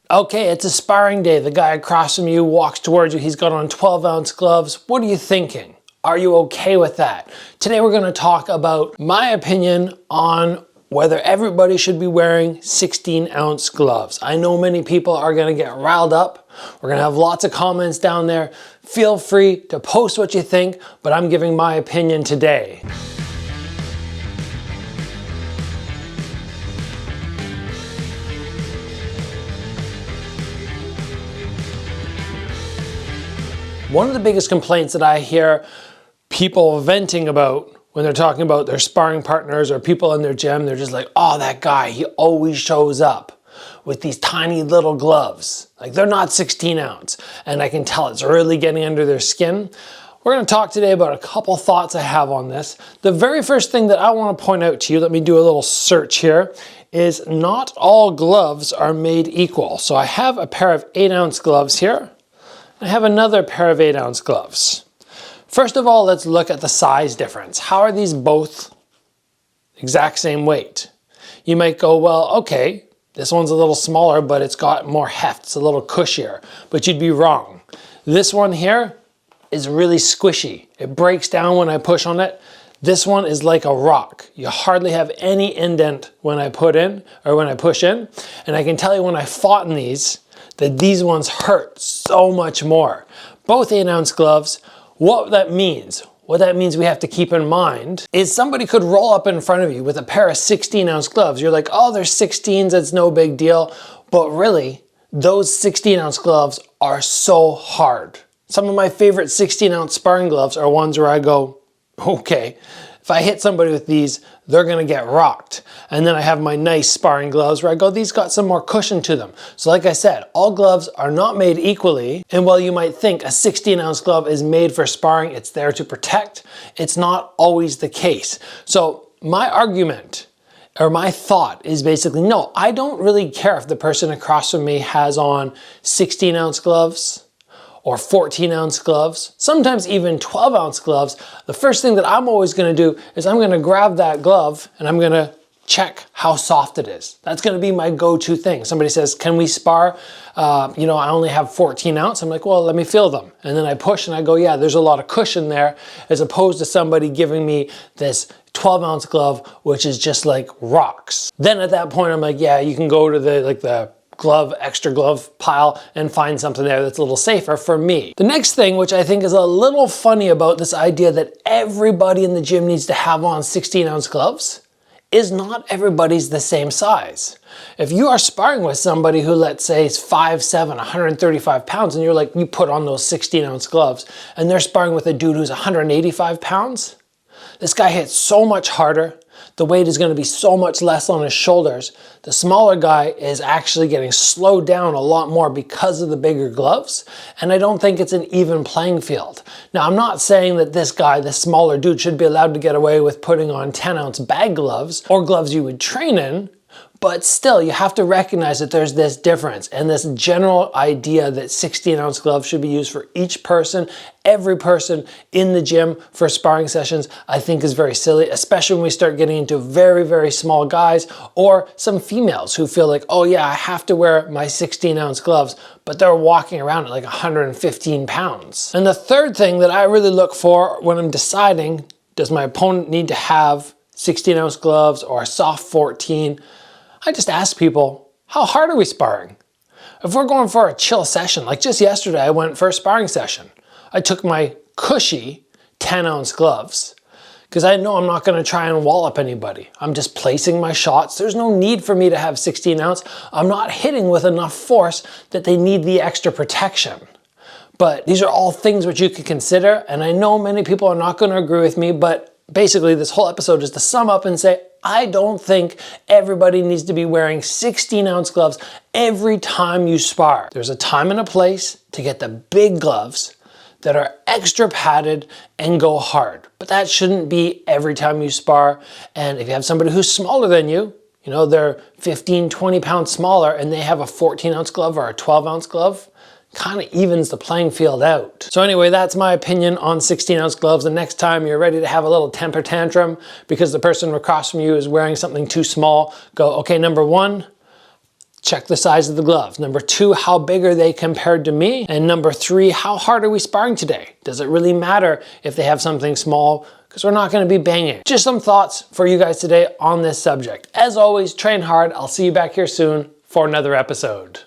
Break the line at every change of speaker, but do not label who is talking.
Okay, it's a sparring day. The guy across from you walks towards you. He's got on 12-ounce gloves. What are you thinking? Are you okay with that? Today we're going to talk about my opinion on whether everybody should be wearing 16-ounce gloves. I know many people are going to get riled up. We're going to have lots of comments down there. Feel free to post what you think, but I'm giving my opinion today. One of the biggest complaints that I hear people venting about when they're talking about their sparring partners or people in their gym, they're just like, oh, that guy, he always shows up with these tiny little gloves. Like, they're not 16 ounce. And I can tell it's really getting under their skin. We're going to talk today about a couple thoughts I have on this. The very first thing that I want to point out to you, let me do a little search here, is not all gloves are made equal. So I have a pair of 8-ounce gloves here. I have another pair of 8-ounce gloves. First of all, let's look at the size difference. How are these both exact same weight? You might go, well, okay, this one's a little smaller, but it's got more heft. It's a little cushier, but you'd be wrong. This one here is really squishy. It breaks down when I push on it. This one is like a rock. You hardly have any indent when I put in or when I push in. And I can tell you when I fought in these, that these ones hurt so much more. Both 8-ounce gloves. What that means we have to keep in mind is somebody could roll up in front of you with a pair of 16-ounce gloves. You're like, oh, they're 16s, that's no big deal. But really, those 16-ounce gloves are so hard. Some of my favorite 16-ounce sparring gloves are ones where I go, okay, if I hit somebody with these, they're gonna get rocked. And then I have my nice sparring gloves where I go, these got some more cushion to them. So like I said, all gloves are not made equally. And while you might think a 16-ounce glove is made for sparring, it's there to protect, it's not always the case. So my argument, or my thought is basically, no, I don't really care if the person across from me has on 16-ounce gloves, or 14-ounce gloves, sometimes even 12-ounce gloves. The first thing that I'm always gonna do is I'm gonna grab that glove and I'm gonna check how soft it is. That's gonna be my go-to thing. Somebody says, can we spar? I only have 14 ounce. I'm like, well, let me feel them. And then I push and I go, yeah, there's a lot of cushion there, as opposed to somebody giving me this 12-ounce glove, which is just like rocks. Then at that point, I'm like, yeah, you can go to the extra glove pile and find something there that's a little safer for me. The next thing, which I think is a little funny about this idea that everybody in the gym needs to have on 16-ounce gloves, is not everybody's the same size. If you are sparring with somebody who, let's say, is 5'7", 135 pounds, and you're like, you put on those 16-ounce gloves, and they're sparring with a dude who's 185 pounds, this guy hits so much harder. The weight is going to be so much less on his shoulders. The smaller guy is actually getting slowed down a lot more because of the bigger gloves. And I don't think it's an even playing field. Now, I'm not saying that this guy, this smaller dude, should be allowed to get away with putting on 10-ounce bag gloves or gloves you would train in. But still, you have to recognize that there's this difference and this general idea that 16-ounce gloves should be used for each person, every person in the gym for sparring sessions, I think is very silly, especially when we start getting into very, very small guys or some females who feel like, oh yeah, I have to wear my 16-ounce gloves, but they're walking around at like 115 pounds. And the third thing that I really look for when I'm deciding, does my opponent need to have 16-ounce gloves or a soft 14? I just ask people, how hard are we sparring? If we're going for a chill session, like just yesterday, I went for a sparring session. I took my cushy 10-ounce gloves because I know I'm not going to try and wallop anybody. I'm just placing my shots. There's no need for me to have 16-ounce. I'm not hitting with enough force that they need the extra protection. But these are all things which you could consider, and I know many people are not going to agree with me, but basically this whole episode is to sum up and say, I don't think everybody needs to be wearing 16-ounce gloves every time you spar. There's a time and a place to get the big gloves that are extra padded and go hard. But that shouldn't be every time you spar. And if you have somebody who's smaller than you, they're 15, 20 pounds smaller and they have a 14-ounce glove or a 12-ounce glove, kind of evens the playing field out. So anyway, that's my opinion on 16-ounce gloves. The next time you're ready to have a little temper tantrum because the person across from you is wearing something too small, go, okay, number one, check the size of the gloves. Number 2, how big are they compared to me? And number 3, how hard are we sparring today? Does it really matter if they have something small? Because we're not going to be banging. Just some thoughts for you guys today on this subject. As always, train hard. I'll see you back here soon for another episode.